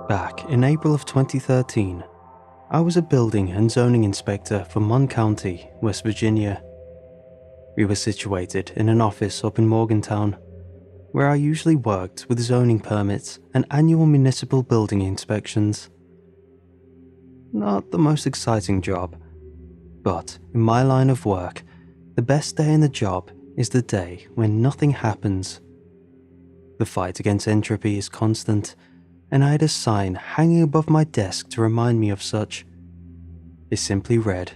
Back in April of 2013, I was a building and zoning inspector for Mon County, West Virginia. We were situated in an office up in Morgantown, where I usually worked with zoning permits and annual municipal building inspections. Not the most exciting job, but in my line of work, the best day in the job is the day when nothing happens. The fight against entropy is constant, and I had a sign hanging above my desk to remind me of such. It simply read,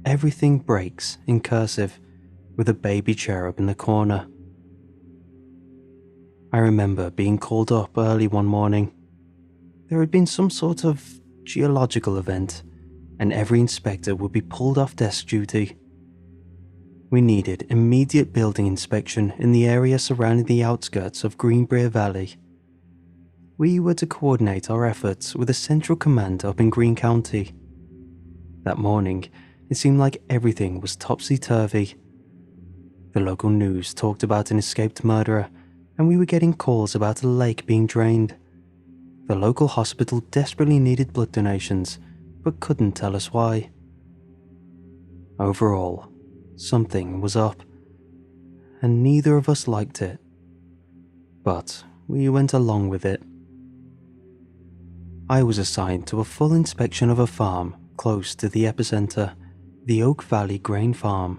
"Everything breaks," in cursive, with a baby cherub in the corner. I remember being called up early one morning. There had been some sort of geological event, and every inspector would be pulled off desk duty. We needed immediate building inspection in the area surrounding the outskirts of Greenbrier Valley. We were to coordinate our efforts with a central command up in Greene County. That morning, it seemed like everything was topsy-turvy. The local news talked about an escaped murderer, and we were getting calls about a lake being drained. The local hospital desperately needed blood donations, but couldn't tell us why. Overall, something was up, and neither of us liked it. But we went along with it. I was assigned to a full inspection of a farm close to the epicenter, the Oak Valley Grain Farm.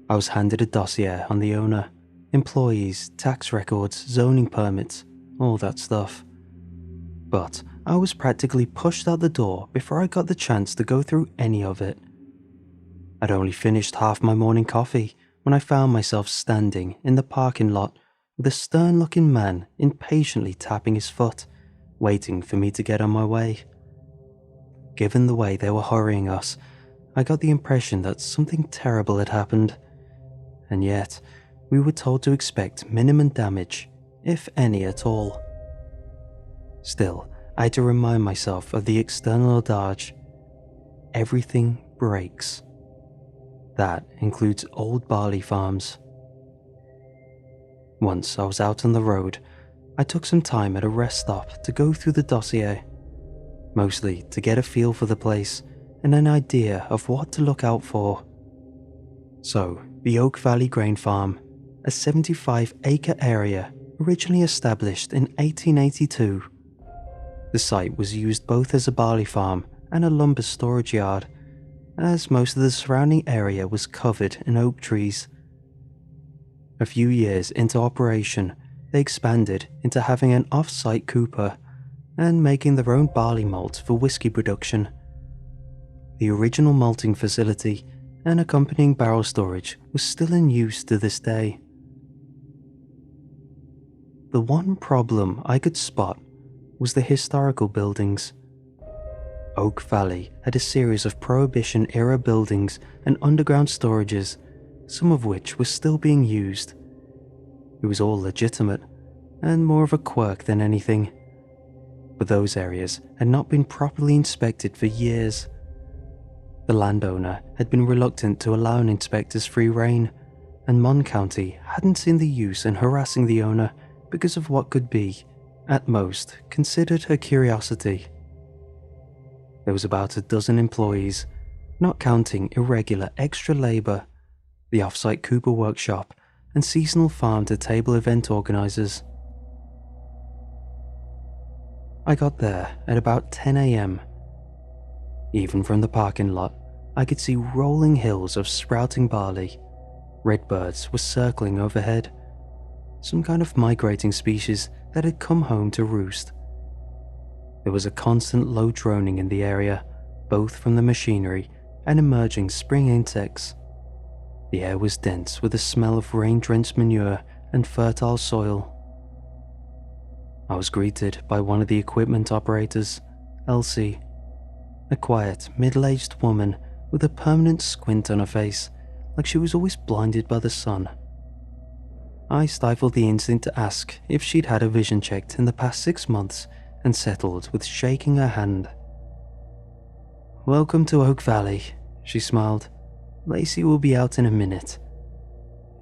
I was handed a dossier on the owner, employees, tax records, zoning permits, all that stuff. But I was practically pushed out the door before I got the chance to go through any of it. I'd only finished half my morning coffee when I found myself standing in the parking lot with a stern-looking man impatiently tapping his foot, waiting for me to get on my way. Given the way they were hurrying us, I got the impression that something terrible had happened, and yet we were told to expect minimum damage, if any at all. Still, I had to remind myself of the external adage, everything breaks. That includes old barley farms. Once I was out on the road, I took some time at a rest stop to go through the dossier, mostly to get a feel for the place and an idea of what to look out for. So, the Oak Valley Grain Farm, a 75-acre area originally established in 1882. The site was used both as a barley farm and a lumber storage yard, as most of the surrounding area was covered in oak trees. A few years into operation, they expanded into having an off-site cooper and making their own barley malt for whiskey production. The original malting facility and accompanying barrel storage was still in use to this day. The one problem I could spot was the historical buildings. Oak Valley had a series of Prohibition-era buildings and underground storages, some of which were still being used. It was all legitimate, and more of a quirk than anything. But those areas had not been properly inspected for years. The landowner had been reluctant to allow inspectors free rein, and Mon County hadn't seen the use in harassing the owner because of what could be, at most, considered a curiosity. There was about a dozen employees, not counting irregular extra labor, the off-site Cooper workshop, and seasonal farm-to-table event organizers. I got there at about 10 a.m. Even from the parking lot, I could see rolling hills of sprouting barley. Redbirds were circling overhead, some kind of migrating species that had come home to roost. There was a constant low droning in the area, both from the machinery and emerging spring insects. The air was dense with the smell of rain-drenched manure and fertile soil. I was greeted by one of the equipment operators, Elsie, a quiet, middle-aged woman with a permanent squint on her face, like she was always blinded by the sun. I stifled the instinct to ask if she'd had her vision checked in the past 6 months and settled with shaking her hand. "Welcome to Oak Valley," she smiled. "Lacey will be out in a minute."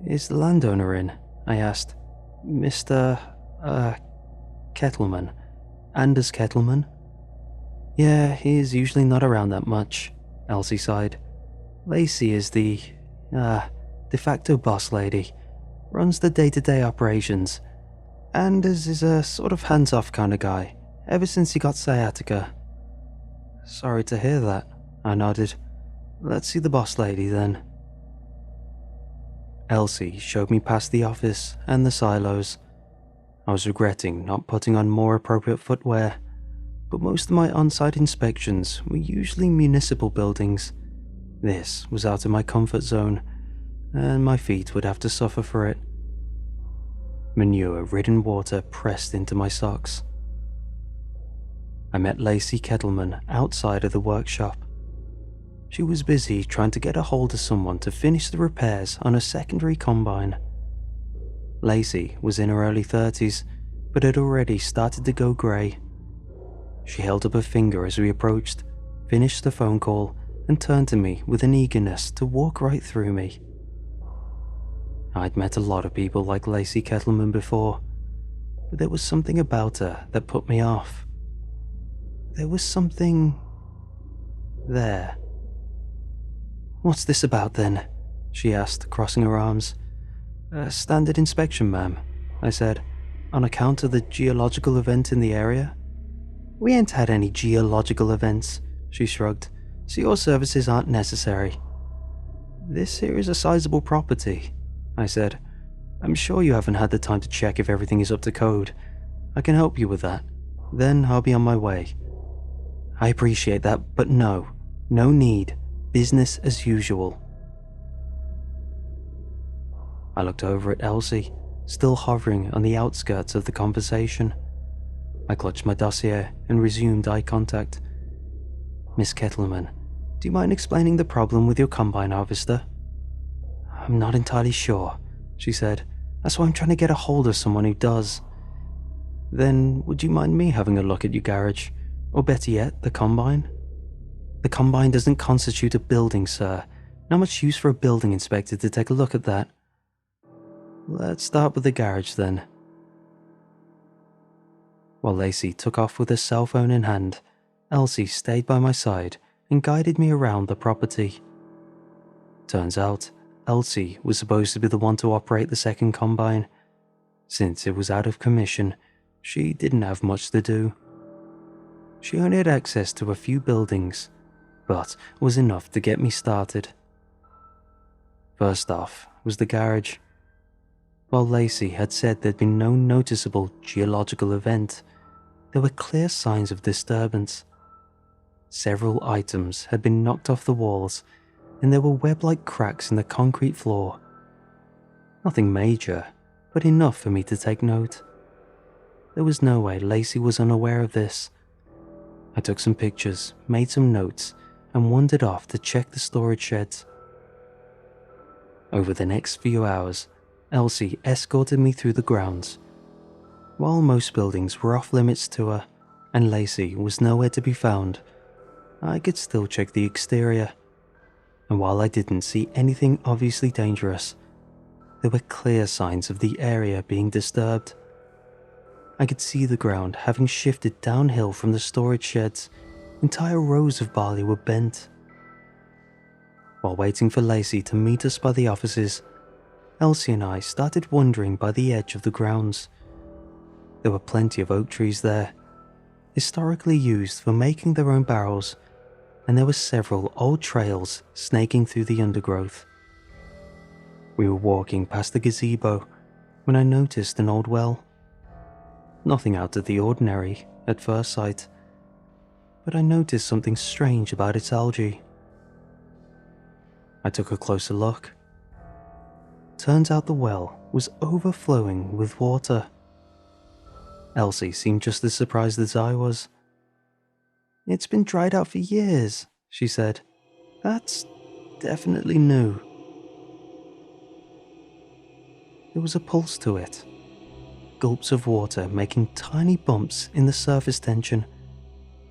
"Is the landowner in?" I asked. "Mr. Kettleman. Anders Kettleman? Yeah, he is usually not around that much, Elsie sighed. Lacey is the, de facto boss lady, runs the day-to-day operations. Anders is a sort of hands-off kind of guy, ever since he got sciatica. Sorry to hear that, I nodded. Let's see the boss lady then. Elsie showed me past the office and the silos. I was regretting not putting on more appropriate footwear, but most of my on-site inspections were usually municipal buildings. This was out of my comfort zone, and my feet would have to suffer for it. Manure-ridden water pressed into my socks. I met Lacey Kettleman outside of the workshop. She was busy trying to get a hold of someone to finish the repairs on a secondary combine. Lacey was in her early 30s, but had already started to go grey. She held up a finger as we approached, finished the phone call, and turned to me with an eagerness to walk right through me. I'd met a lot of people like Lacey Kettleman before, but there was something about her that put me off. There was something there. What's this about then? She asked, crossing her arms. A standard inspection, ma'am, I said, on account of the geological event in the area. We ain't had any geological events, she shrugged, so your services aren't necessary. This here is a sizable property, I said. I'm sure you haven't had the time to check if everything is up to code. I can help you with that. Then I'll be on my way. I appreciate that, but no need. Business as usual. I looked over at Elsie, still hovering on the outskirts of the conversation. I clutched my dossier and resumed eye contact. Miss Kettleman, do you mind explaining the problem with your combine harvester? I'm not entirely sure, she said. That's why I'm trying to get a hold of someone who does. Then would you mind me having a look at your garage? Or better yet, the combine? The combine doesn't constitute a building, sir. Not much use for a building inspector to take a look at that. Let's start with the garage then. While Lacey took off with her cell phone in hand, Elsie stayed by my side and guided me around the property. Turns out, Elsie was supposed to be the one to operate the second combine. Since it was out of commission, she didn't have much to do. She only had access to a few buildings, but was enough to get me started. First off was the garage. While Lacey had said there'd been no noticeable geological event, there were clear signs of disturbance. Several items had been knocked off the walls, and there were web-like cracks in the concrete floor. Nothing major, but enough for me to take note. There was no way Lacey was unaware of this. I took some pictures, made some notes, and wandered off to check the storage sheds. Over the next few hours, Elsie escorted me through the grounds. While most buildings were off limits to her, and Lacey was nowhere to be found, I could still check the exterior. And while I didn't see anything obviously dangerous, there were clear signs of the area being disturbed. I could see the ground having shifted downhill from the storage sheds. Entire rows of barley were bent. While waiting for Lacey to meet us by the offices, Elsie and I started wandering by the edge of the grounds. There were plenty of oak trees there, historically used for making their own barrels, and there were several old trails snaking through the undergrowth. We were walking past the gazebo when I noticed an old well. Nothing out of the ordinary at first sight, but I noticed something strange about its algae. I took a closer look. Turns out the well was overflowing with water. Elsie seemed just as surprised as I was. It's been dried out for years, she said. That's definitely new. There was a pulse to it. Gulps of water making tiny bumps in the surface tension.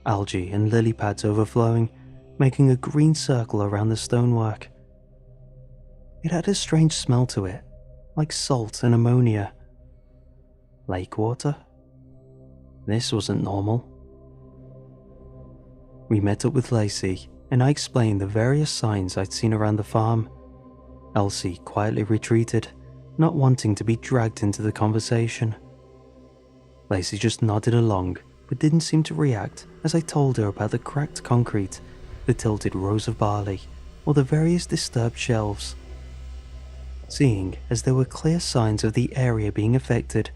Algae and lily pads overflowing, making a green circle around the stonework. It had a strange smell to it, like salt and ammonia. Lake water? This wasn't normal. We met up with Lacey, and I explained the various signs I'd seen around the farm. Elsie quietly retreated, not wanting to be dragged into the conversation. Lacey just nodded along, but didn't seem to react as I told her about the cracked concrete, the tilted rows of barley, or the various disturbed shelves. Seeing as there were clear signs of the area being affected,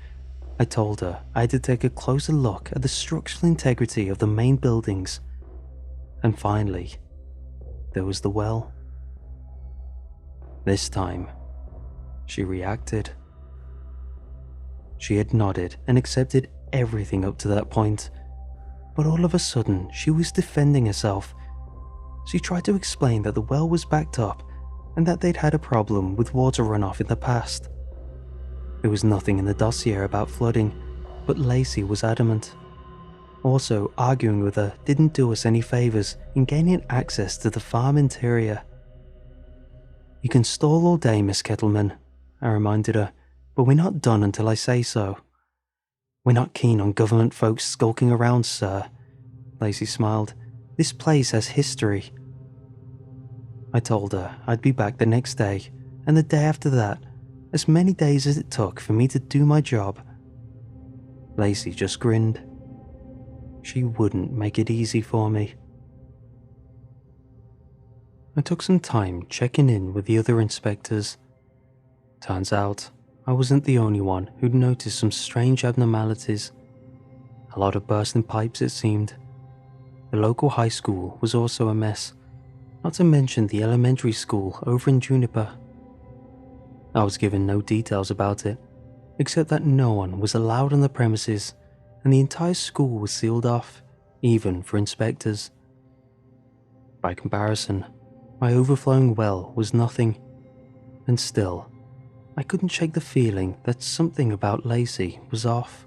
I told her I had to take a closer look at the structural integrity of the main buildings. And finally, there was the well. This time, she reacted. She had nodded and accepted everything up to that point, but all of a sudden she was defending herself. She tried to explain that the well was backed up and that they'd had a problem with water runoff in the past. There was nothing in the dossier about flooding, but Lacey was adamant. Also, arguing with her didn't do us any favors in gaining access to the farm interior. "You can stall all day, Miss Kettleman," I reminded her, "but we're not done until I say so." "We're not keen on government folks skulking around, sir," Lacey smiled. "This place has history." I told her I'd be back the next day, and the day after that, as many days as it took for me to do my job. Lacey just grinned. She wouldn't make it easy for me. I took some time checking in with the other inspectors. Turns out, I wasn't the only one who'd noticed some strange abnormalities. A lot of bursting pipes, it seemed. The local high school was also a mess, not to mention the elementary school over in Juniper. I was given no details about it, except that no one was allowed on the premises and the entire school was sealed off, even for inspectors. By comparison, my overflowing well was nothing, and still, I couldn't shake the feeling that something about Lacey was off.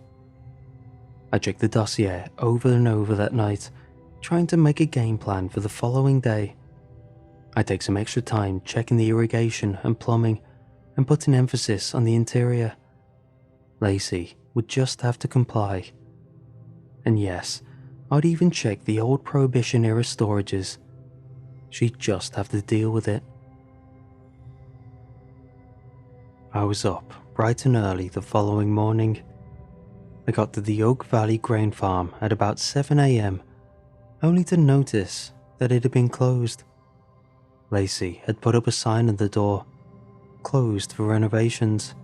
I checked the dossier over and over that night, trying to make a game plan for the following day. I take some extra time checking the irrigation and plumbing and putting emphasis on the interior. Lacey would just have to comply. And yes, I'd even check the old Prohibition-era storages. She'd just have to deal with it. I was up bright and early the following morning. I got to the Oak Valley Grain Farm at about 7 a.m, only to notice that it had been closed. Lacey had put up a sign on the door, "Closed for renovations."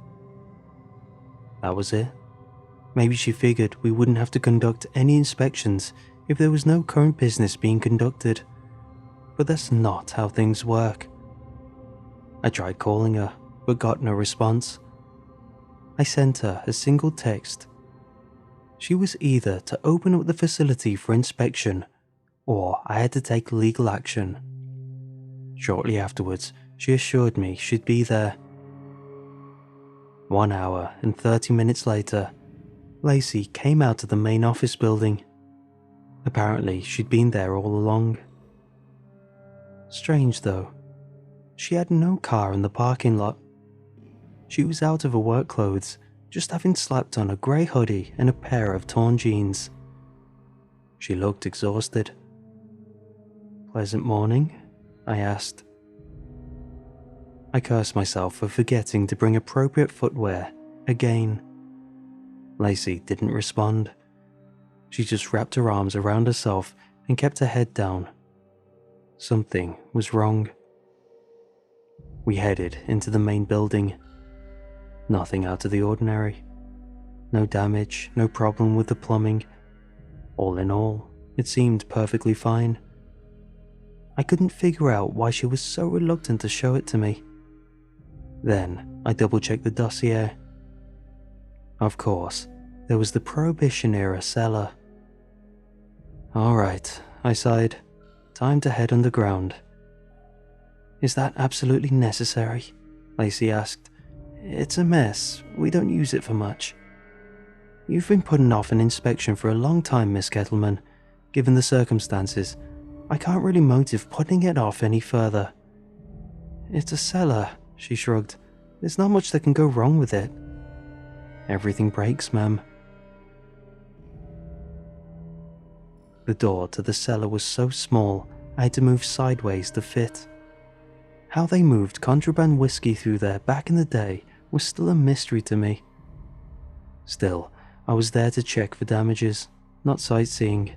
That was it. Maybe she figured we wouldn't have to conduct any inspections if there was no current business being conducted. But that's not how things work. I tried calling her, but got no response. I sent her a single text. She was either to open up the facility for inspection, or I had to take legal action. Shortly afterwards, she assured me she'd be there. 1 hour and 30 minutes later, Lacey came out of the main office building. Apparently, she'd been there all along. Strange though, she had no car in the parking lot. She was out of her work clothes, just having slapped on a grey hoodie and a pair of torn jeans. She looked exhausted. "Pleasant morning?" I asked. I cursed myself for forgetting to bring appropriate footwear again. Lacey didn't respond. She just wrapped her arms around herself and kept her head down. Something was wrong. We headed into the main building. Nothing out of the ordinary. No damage, no problem with the plumbing. All in all, it seemed perfectly fine. I couldn't figure out why she was so reluctant to show it to me. Then I double-checked the dossier. Of course, there was the Prohibition-era cellar. "All right," I sighed. "Time to head underground." "Is that absolutely necessary?" Lacey asked. "It's a mess. We don't use it for much." "You've been putting off an inspection for a long time, Miss Kettleman. Given the circumstances, I can't really motive putting it off any further." "It's a cellar," she shrugged. "There's not much that can go wrong with it." "Everything breaks, ma'am." The door to the cellar was so small I had to move sideways to fit. How they moved contraband whiskey through there back in the day was still a mystery to me. Still, I was there to check for damages, not sightseeing.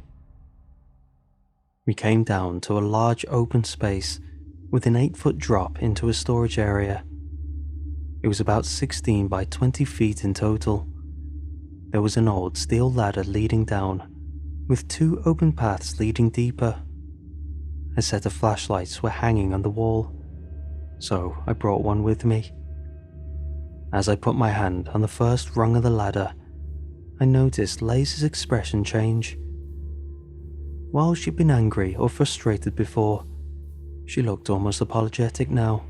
We came down to a large open space with an 8-foot drop into a storage area. It was about 16 by 20 feet in total. There was an old steel ladder leading down, with 2 open paths leading deeper. A set of flashlights were hanging on the wall, so I brought one with me. As I put my hand on the first rung of the ladder, I noticed Lacey's expression change. While she'd been angry or frustrated before, she looked almost apologetic now.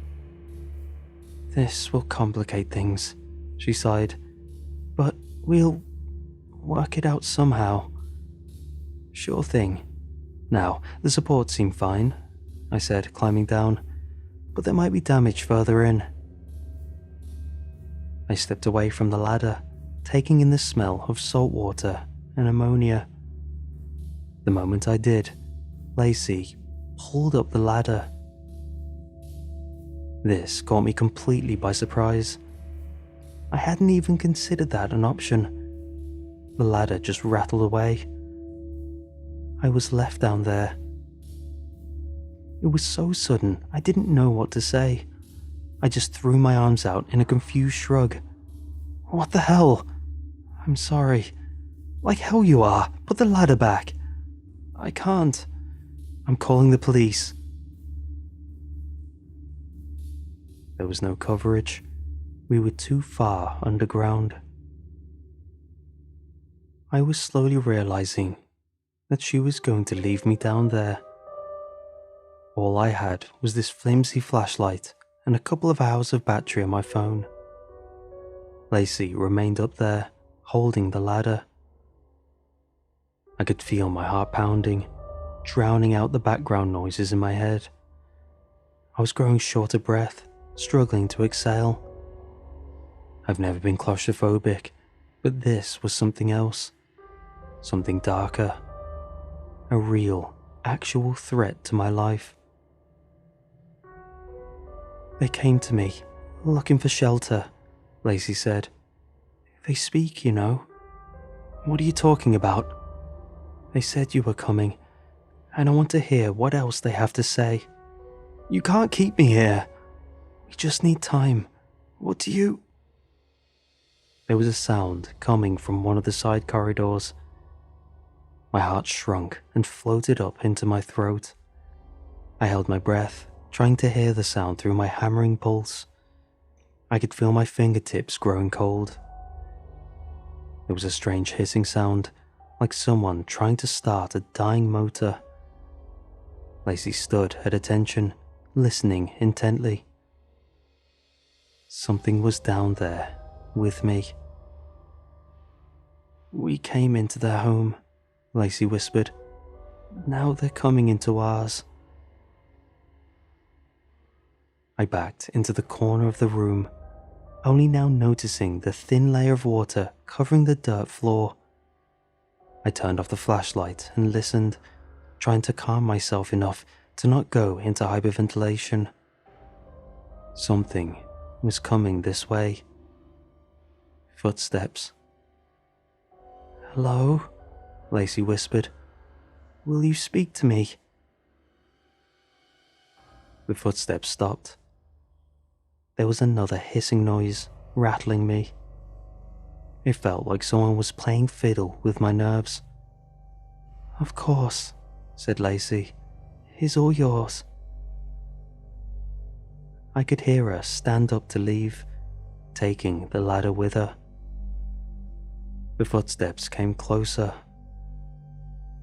"This will complicate things," she sighed, "but we'll work it out somehow." "Sure thing. Now, the supports seem fine," I said, climbing down, "but there might be damage further in." I stepped away from the ladder, taking in the smell of salt water and ammonia. The moment I did, Lacey pulled up the ladder. This caught me completely by surprise. I hadn't even considered that an option. The ladder just rattled away. I was left down there. It was so sudden, I didn't know what to say. I just threw my arms out in a confused shrug. "What the hell? I'm sorry. Like hell you are. Put the ladder back." "I can't. I'm calling the police." There was no coverage. We were too far underground. I was slowly realizing that she was going to leave me down there. All I had was this flimsy flashlight and a couple of hours of battery on my phone. Lacey remained up there, holding the ladder. I could feel my heart pounding, drowning out the background noises in my head. I was growing short of breath, struggling to exhale. I've never been claustrophobic, but this was something else. Something darker. A real, actual threat to my life. "They came to me, looking for shelter," Lacey said. "They speak, you know." "What are you talking about?" "They said you were coming, and I want to hear what else they have to say." "You can't keep me here." "We just need time. What do you—" There was a sound coming from one of the side corridors. My heart shrunk and floated up into my throat. I held my breath, trying to hear the sound through my hammering pulse. I could feel my fingertips growing cold. There was a strange hissing sound, like someone trying to start a dying motor. Lacey stood at attention, listening intently. Something was down there, with me. "We came into their home," Lacey whispered. "Now they're coming into ours." I backed into the corner of the room, only now noticing the thin layer of water covering the dirt floor. I turned off the flashlight and listened, trying to calm myself enough to not go into hyperventilation. Something was coming this way. Footsteps. "Hello?" Lacey whispered. "Will you speak to me?" The footsteps stopped. There was another hissing noise, rattling me. It felt like someone was playing fiddle with my nerves. "Of course," said Lacey. "He's all yours." I could hear her stand up to leave, taking the ladder with her. The footsteps came closer.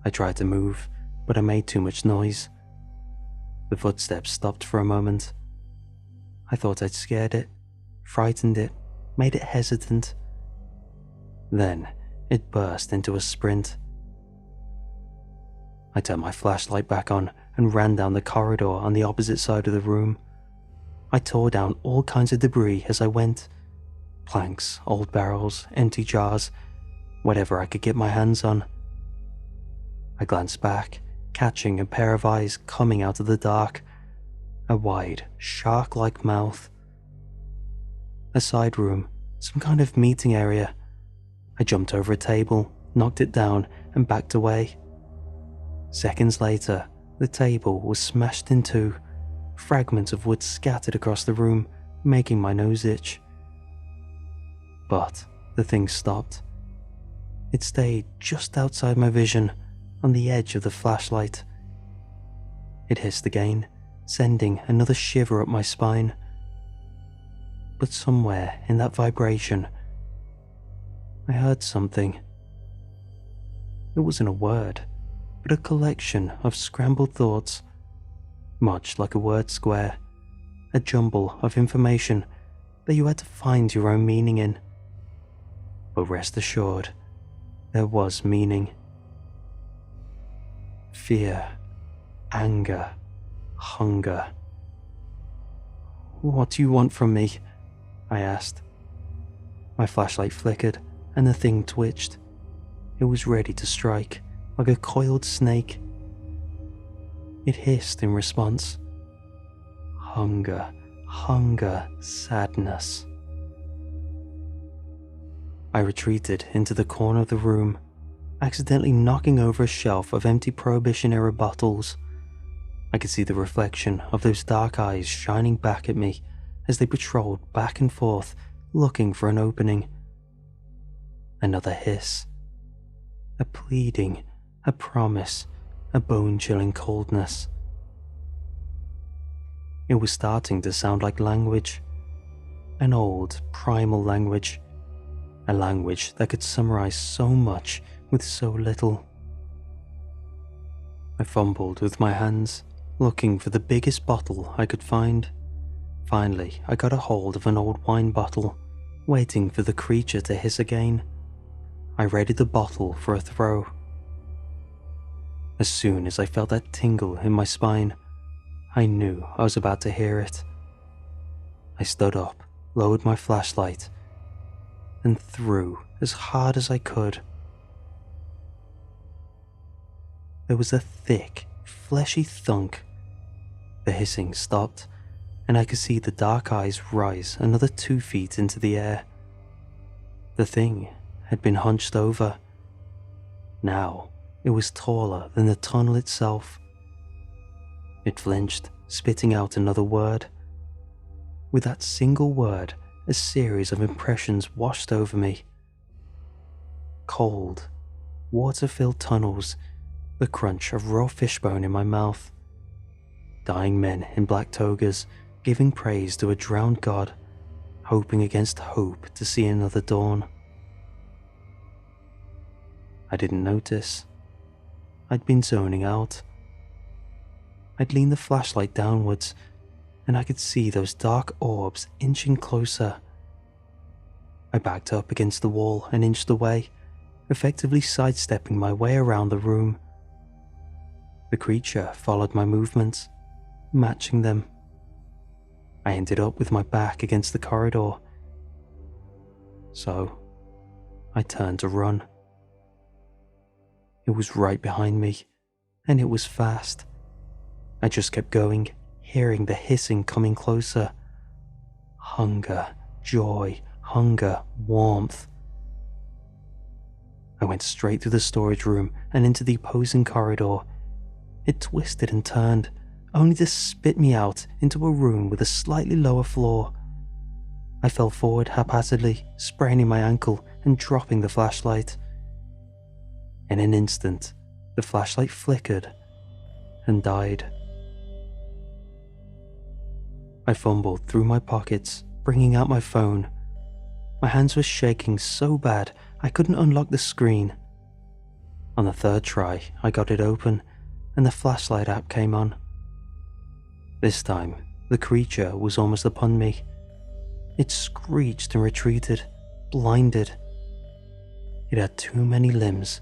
I tried to move, but I made too much noise. The footsteps stopped for a moment. I thought I'd scared it, frightened it, made it hesitant. Then it burst into a sprint. I turned my flashlight back on and ran down the corridor on the opposite side of the room. I tore down all kinds of debris as I went. Planks, old barrels, empty jars, whatever I could get my hands on. I glanced back, catching a pair of eyes coming out of the dark, a wide, shark-like mouth. A side room, some kind of meeting area. I jumped over a table, knocked it down, and backed away. Seconds later, the table was smashed in two, fragments of wood scattered across the room, making my nose itch. But the thing stopped. It stayed just outside my vision, on the edge of the flashlight. It hissed again, sending another shiver up my spine. But somewhere in that vibration, I heard something. It wasn't a word, but a collection of scrambled thoughts, much like a word square, a jumble of information that you had to find your own meaning in. But rest assured, there was meaning. Fear, anger, hunger. "What do you want from me?" I asked. My flashlight flickered and the thing twitched. It was ready to strike, like a coiled snake. It hissed in response. Hunger, hunger, sadness. I retreated into the corner of the room, accidentally knocking over a shelf of empty Prohibition-era bottles. I could see the reflection of those dark eyes shining back at me as they patrolled back and forth, looking for an opening. Another hiss. A pleading, a promise, a bone-chilling coldness. It was starting to sound like language. An old, primal language. A language that could summarize so much with so little. I fumbled with my hands, looking for the biggest bottle I could find. Finally, I got a hold of an old wine bottle, waiting for the creature to hiss again. I readied the bottle for a throw. As soon as I felt that tingle in my spine, I knew I was about to hear it. I stood up, lowered my flashlight, and threw as hard as I could. There was a thick, fleshy thunk. The hissing stopped, and I could see the dark eyes rise another 2 feet into the air. The thing had been hunched over. Now it was taller than the tunnel itself. It flinched, spitting out another word. With that single word, a series of impressions washed over me. Cold, water-filled tunnels, the crunch of raw fishbone in my mouth. Dying men in black togas, giving praise to a drowned god, hoping against hope to see another dawn. I didn't notice. I'd been zoning out. I'd leaned the flashlight downwards, and I could see those dark orbs inching closer. I backed up against the wall and inched away, effectively sidestepping my way around the room. The creature followed my movements, matching them. I ended up with my back against the corridor. So, I turned to run. It was right behind me, and it was fast. I just kept going, hearing the hissing coming closer. Hunger, joy, hunger, warmth. I went straight through the storage room and into the opposing corridor. It twisted and turned, only to spit me out into a room with a slightly lower floor. I fell forward haphazardly, spraining my ankle and dropping the flashlight. In an instant, the flashlight flickered and died. I fumbled through my pockets, bringing out my phone. My hands were shaking so bad I couldn't unlock the screen. On the third try, I got it open, and the flashlight app came on. This time, the creature was almost upon me. It screeched and retreated, blinded. It had too many limbs,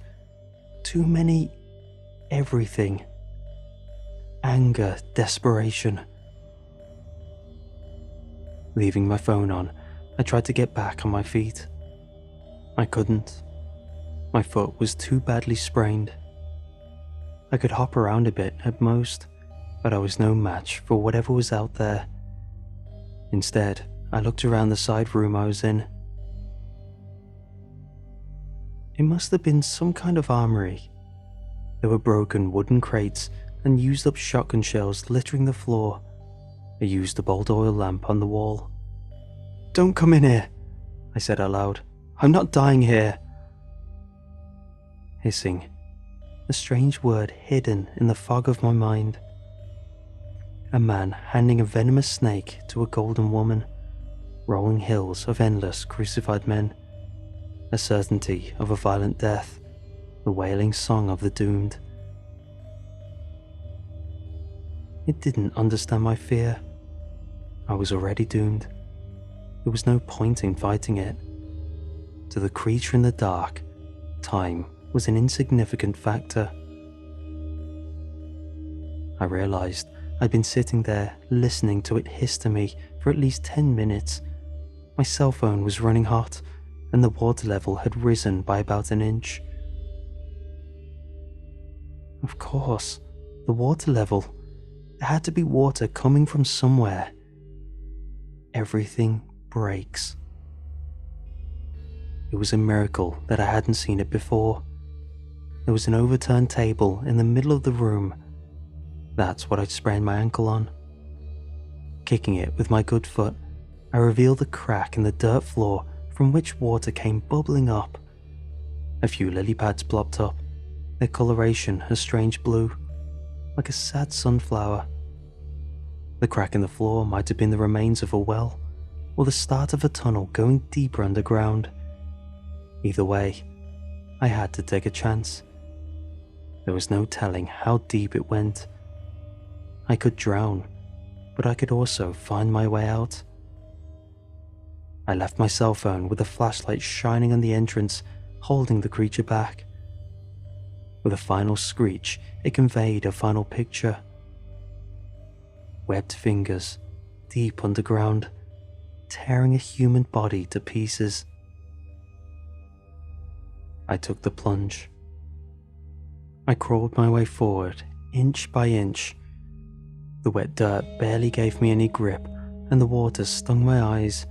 too many everything. Anger, desperation. Leaving my phone on, I tried to get back on my feet. I couldn't. My foot was too badly sprained. I could hop around a bit at most, but I was no match for whatever was out there. Instead, I looked around the side room I was in. It must have been some kind of armory. There were broken wooden crates and used up shotgun shells littering the floor, a used up old oil lamp on the wall. "Don't come in here," I said aloud. "I'm not dying here." Hissing, a strange word hidden in the fog of my mind. A man handing a venomous snake to a golden woman, rolling hills of endless crucified men, a certainty of a violent death, the wailing song of the doomed. It didn't understand my fear. I was already doomed. There was no point in fighting it. To the creature in the dark, time was an insignificant factor. I realized I'd been sitting there listening to it hiss to me for at least 10 minutes. My cell phone was running hot, and the water level had risen by about an inch. Of course, the water level. There had to be water coming from somewhere. Everything breaks. It was a miracle that I hadn't seen it before. There was an overturned table in the middle of the room. That's what I'd sprained my ankle on. Kicking it with my good foot, I revealed a crack in the dirt floor from which water came bubbling up. A few lily pads plopped up, their coloration a strange blue, like a sad sunflower. The crack in the floor might have been the remains of a well, or the start of a tunnel going deeper underground. Either way, I had to take a chance. There was no telling how deep it went. I could drown, but I could also find my way out. I left my cell phone with a flashlight shining on the entrance, holding the creature back. With a final screech, it conveyed a final picture. Webbed fingers, deep underground, tearing a human body to pieces. I took the plunge. I crawled my way forward, inch by inch. The wet dirt barely gave me any grip, and the water stung my eyes.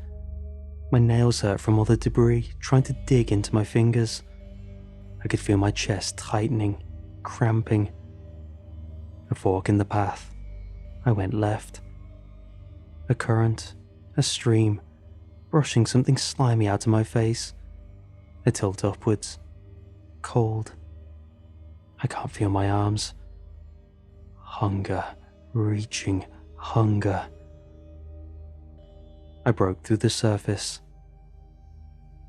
My nails hurt from all the debris trying to dig into my fingers. I could feel my chest tightening, cramping. A fork in the path. I went left. A current, a stream, brushing something slimy out of my face. A tilt upwards. Cold. I can't feel my arms. Hunger, reaching hunger. I broke through the surface.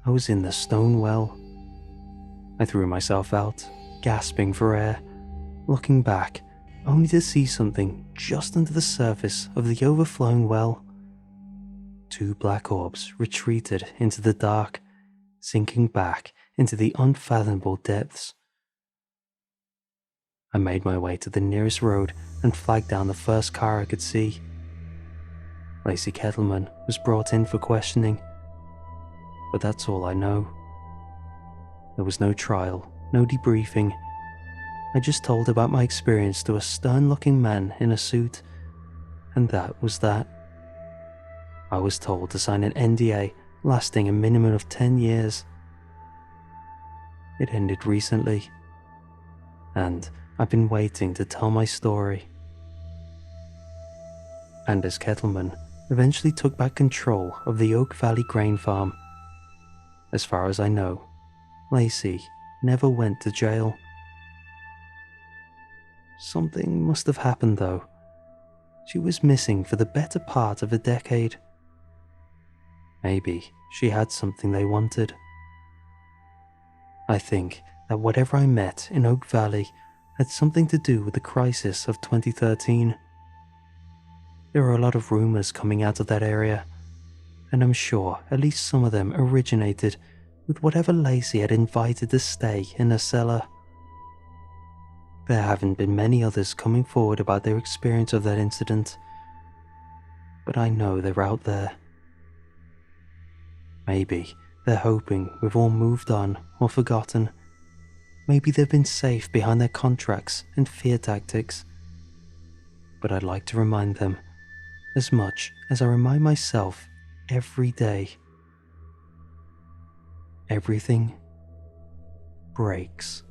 I was in the stone well. I threw myself out, gasping for air, looking back, only to see something just under the surface of the overflowing well. Two black orbs retreated into the dark, sinking back into the unfathomable depths. I made my way to the nearest road and flagged down the first car I could see. Lacey Kettleman was brought in for questioning, but that's all I know. There was no trial, no debriefing. I just told about my experience to a stern-looking man in a suit, and that was that. I was told to sign an NDA lasting a minimum of 10 years. It ended recently, and I've been waiting to tell my story. Anders Kettleman eventually took back control of the Oak Valley grain farm. As far as I know, Lacey never went to jail. Something must have happened though. She was missing for the better part of a decade. Maybe she had something they wanted. I think that whatever I met in Oak Valley had something to do with the crisis of 2013. There are a lot of rumors coming out of that area, and I'm sure at least some of them originated with whatever Lacey had invited to stay in her cellar. There haven't been many others coming forward about their experience of that incident, but I know they're out there. Maybe they're hoping we've all moved on or forgotten, Maybe they've been safe behind their contracts and fear tactics. But I'd like to remind them, as much as I remind myself every day, everything breaks.